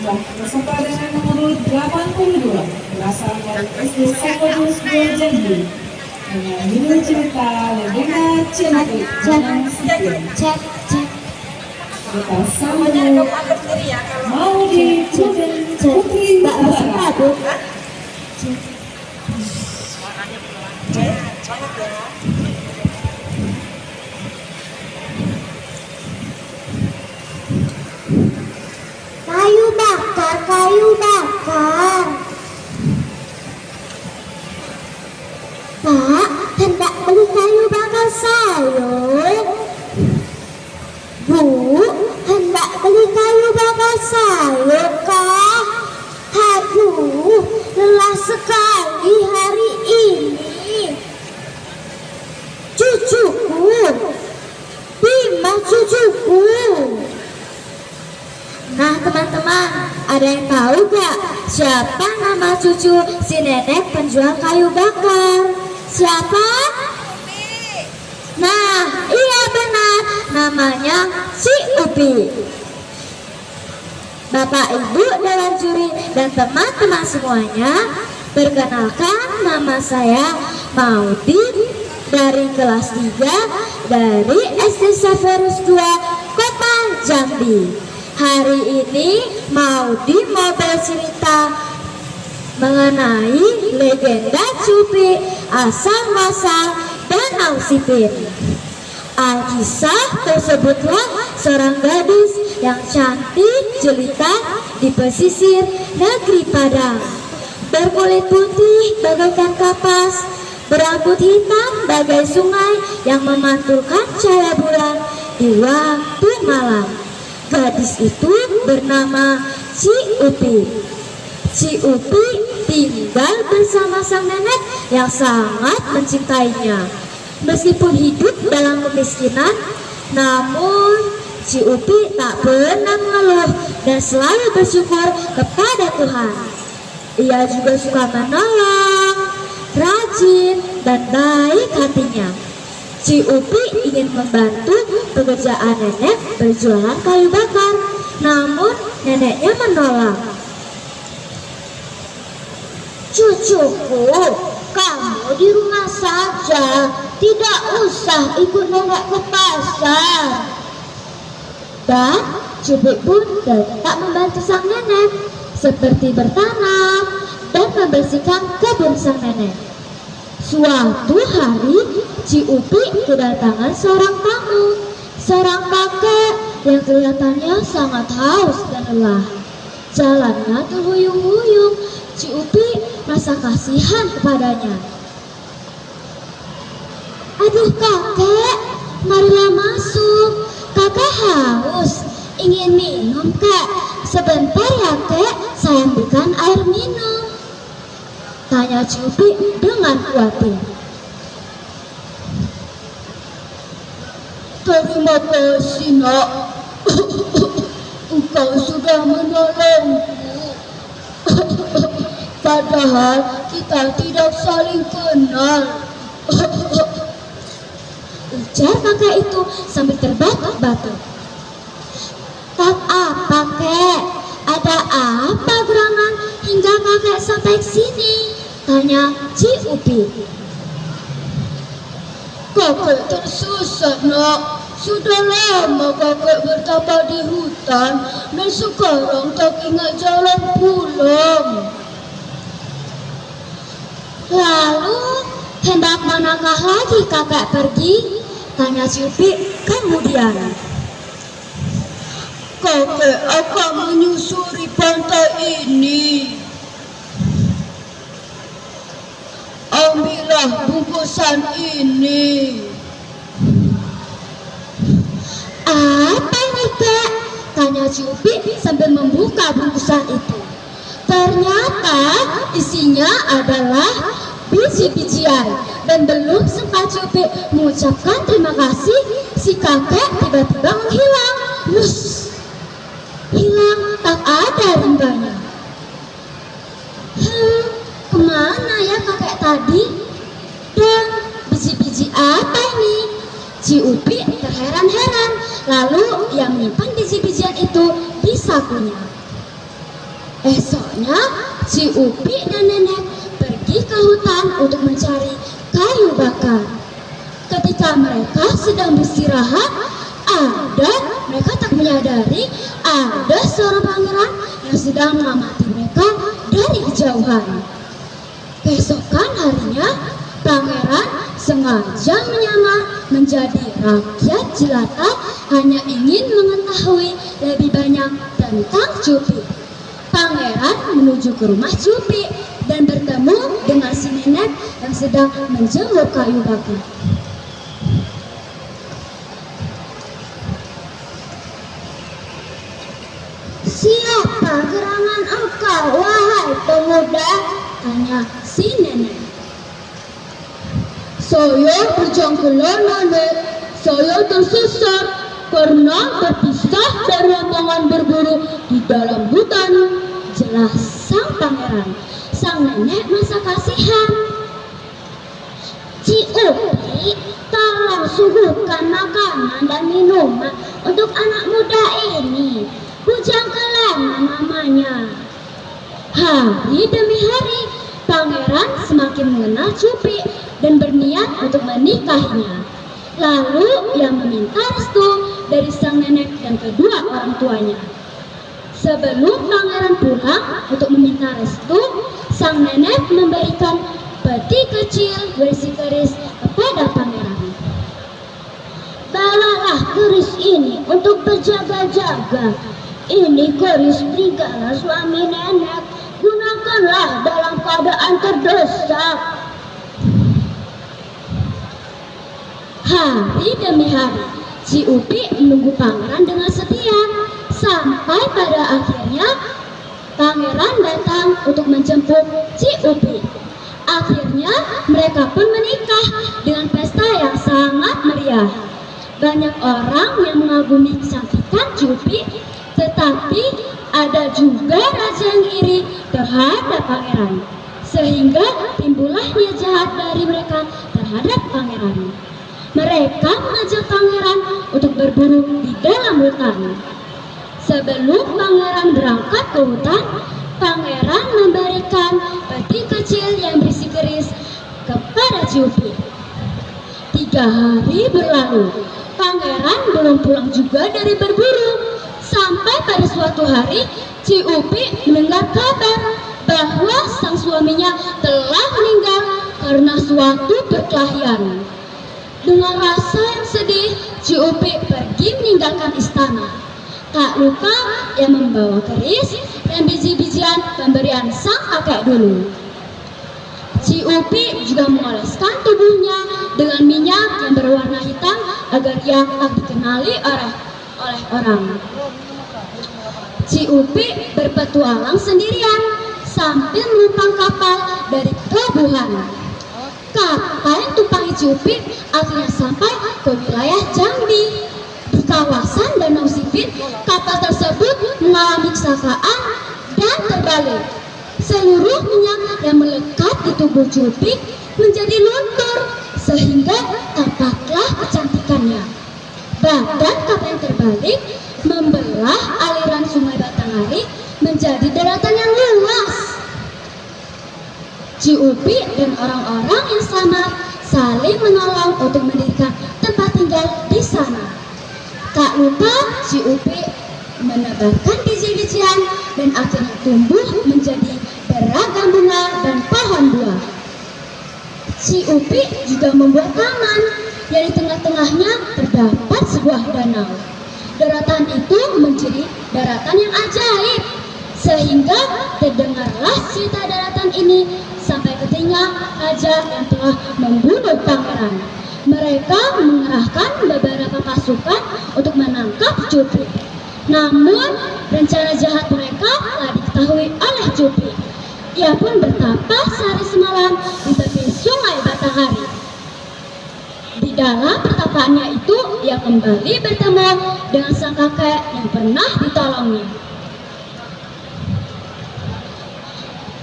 Nah, peserta dengan nomor 82 berasal dari SD Sekondus 2 Jambi dengan judul cerita Legenda Cimahi Jangan Sipil. Kita sambut Maudi Putri Barat. Kayu bakar, kayu bakar. Pak, hendak beli kayu bakar sayur. Bu, hendak beli kayu bakar sayur kah? Aduh, lelah sekali hari ini. Cucuku, Bima cucuku. Nah teman-teman, ada yang tahu gak siapa nama cucu si nenek penjual kayu bakar? Siapa? Nah, iya benar, namanya si Upi. Bapak, Ibu, Dewan Juri, dan teman-teman semuanya, perkenalkan nama saya Maudi dari kelas 3 dari SD Severus 2 Kota Jambi. Hari ini Maudi mau bercerita mengenai legenda Cupi asal-muasal Danau Sipin. Alkisah tersebutlah seorang gadis yang cantik jelita di pesisir negeri Padang, berkulit putih bagaikan kapas, berambut hitam bagai sungai yang memantulkan cahaya bulan di waktu malam. Gadis itu bernama Ci Upi. Ci Upi tinggal bersama sang nenek yang sangat mencintainya. Meskipun hidup dalam kemiskinan, namun Ci Upi tak pernah mengeluh dan selalu bersyukur kepada Tuhan. Ia juga suka menolong, rajin, dan baik hatinya. Ci Upi ingin membantu pekerjaan nenek berjualan kayu bakar, namun neneknya menolak. Cucuku, kamu di rumah saja, tidak usah ikut nenek ke pasar. Dan Cupi pun tetap membantu sang nenek, seperti bertanam dan membersihkan kebun sang nenek. Suatu hari, Ci Upi kedatangan seorang tamu, seorang kakek yang kelihatannya sangat haus dan lelah. Jalannya terhuyung-huyung. Ci Upi rasa kasihan kepadanya. Aduh kakek, marilah masuk. Kakek haus, ingin minum kek. Sebentar ya kek, saya ambilkan air minum, tanya Ci Upi dengan khawatir. Terima kasih nak, engkau sudah menolongku. Padahal kita tidak saling kenal. Ujar kakek itu sambil terbatuk-batuk. Tak apa kek, ada apa gerangan hingga kakek sampai sini? Tanya Ci Upi. Kakek tersesat nak. Sudah lama kakek bertapa di hutan dan sekarang tak ingat jalan pulang. Lalu hendak manakah lagi kakek pergi? Tanya Ci Upi kemudian. Kakek akan menyusuri pantai ini. Ambillah bungkusan ini. Apa ini kek? Tanya Ci Upi sambil membuka bungkusan itu. Ternyata isinya adalah biji-bijian. Dan belum sempat Ci Upi mengucapkan terima kasih, si kakek tiba-tiba menghilang. Wus, hilang tak ada ringganya. Kemana ya kakek tadi? Dan biji-biji apa ini? Ci Upi terheran-heran. Lalu ia menyimpan biji-bijian itu di sakunya. Esoknya, si Upi dan Nenek pergi ke hutan untuk mencari kayu bakar. Ketika mereka sedang beristirahat, mereka tak menyadari ada seorang pangeran yang sedang mengamati mereka dari kejauhan. Keesokan harinya, pangeran sengaja menyamar menjadi rakyat jelata hanya ingin mengetahui lebih banyak tentang Cupi. Pangeran menuju ke rumah Cupi dan bertemu dengan si nenek yang sedang menjemur kayu bakar. "Siapa gerangan engkau, wahai pemuda?" tanya si nenek. "Saya berjangkela, Nenek. Saya tersesat karena terpisah dari rombongan berburu di dalam hutan," jelas sang pangeran. Sang nenek merasa kasihan. "Si Upi, tolong suguhkan makanan dan minuman untuk anak muda ini. Bujangkelana namanya." Hari demi hari, pangeran semakin mengenal Cupi dan berniat untuk menikahinya. Lalu ia meminta restu dari sang nenek dan kedua orang tuanya. Sebelum pangeran pulang untuk meminta restu, sang nenek memberikan peti kecil berisi keris kepada pangeran. "Bawalah keris ini untuk berjaga-jaga. Ini keris serigala suami nenek. Gunakanlah dalam keadaan terdesak." Hari demi hari, si Upi menunggu pangeran dengan setia. Sampai pada akhirnya, pangeran datang untuk menjemput si Upi. Akhirnya, mereka pun menikah dengan pesta yang sangat meriah. Banyak orang yang mengagumi kecantikan Cupi, tetapi ada juga raja yang iri terhadap pangeran, sehingga timbullah niat jahat dari mereka terhadap pangeran. Mereka mengajak pangeran untuk berburu di dalam hutan. Sebelum pangeran berangkat ke hutan, pangeran memberikan peti kecil yang berisi keris kepada Cupi. 3 hari berlalu, pangeran belum pulang juga dari berburu. Sampai pada suatu hari, si Upi mendengar kabar bahwa sang suaminya telah meninggal karena suatu perkelahian. Dengan rasa yang sedih, si Upi pergi meninggalkan istana. Tak lupa ia membawa keris dan biji-bijian pemberian sang kakek dulu. Si Upi juga mengoleskan tubuhnya dengan minyak yang berwarna hitam agar ia tak dikenali oleh orang. Si Upi berpetualang sendirian sambil menumpang kapal dari pelabuhan. Kapal yang tumpangi si Upi akhirnya sampai ke wilayah Jambi. Di kawasan Danau Sipit, kapal tersebut mengalami kecelakaan dan terbalik. Seluruh minyak yang melekat di tubuh Cupi menjadi luntur sehingga tampaklah kecantikannya. Badan kapal yang terbalik membelah aliran sungai Batanghari menjadi daratan yang luas. Si Upi dan orang-orang yang selamat saling menolong untuk mendirikan tempat tinggal di sana. Tak lupa si Upi menebarkan biji-bijian dan akhirnya tumbuh menjadi beragam bunga dan pohon buah. Si Upi juga membuat taman yang di tengah-tengahnya terdapat sebuah danau. Daratan itu menjadi daratan yang ajaib, sehingga terdengarlah cerita daratan ini sampai ke telinga raja yang telah membunuh pangeran. Mereka mengerahkan beberapa pasukan untuk menangkap Cupi. Namun, rencana jahat mereka telah diketahui oleh Cupi. Ia pun bertapa sehari semalam di tepi sungai Batanghari. Di dalam pertapaannya itu, ia kembali bertemu dengan sang kakek yang pernah ditolongnya.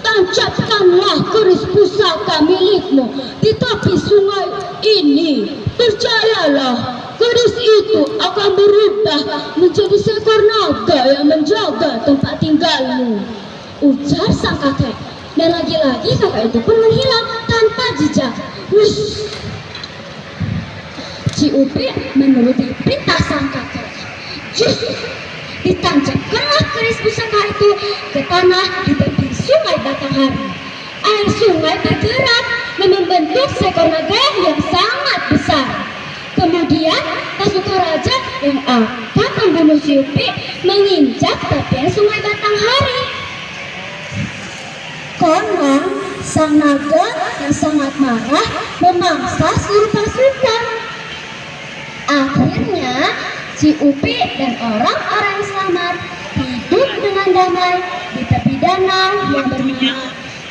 "Tancapkanlah keris pusaka milikmu di tepi sungai ini. Percayalah, keris itu akan berubah menjadi seekor naga yang menjaga tempat tinggalmu." ujar sang kakek. Dan lagi-lagi kakek itu pun menghilang tanpa jejak. Wush! Si Upi menuruti perintah sang kakek. Jus! Ditancapkanlah keris pusaka itu ke tanah di tepi sungai Batanghari. Air sungai bergerak dan membentuk seekor naga yang sangat besar. Kemudian pasukan raja yang akan membunuh si Upi menginjak tepian sungai Batanghari. Konon sang naga yang sangat marah memangsa seluruh pasukan. Akhirnya si Upi dan orang-orang yang selamat hidup dengan damai di tepi danau yang bernama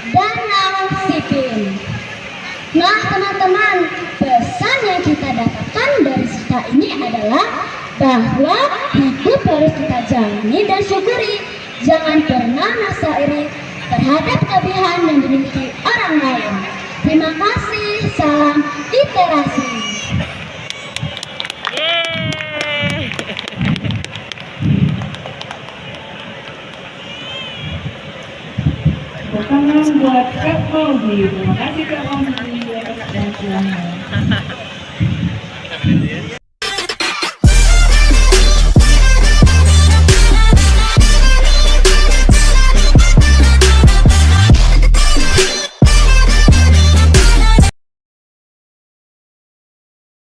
Danau Sipin. Nah teman-teman, pesan yang kita dapatkan dari cerita ini adalah bahwa hidup harus kita jalani dan syukuri. Jangan pernah merasa iri terhadap kelebihan yang dimiliki orang lain. Terima kasih, salam literasi. Tangan buat Kak Maudi. Terima kasih Kak Maudi atas bantuannya.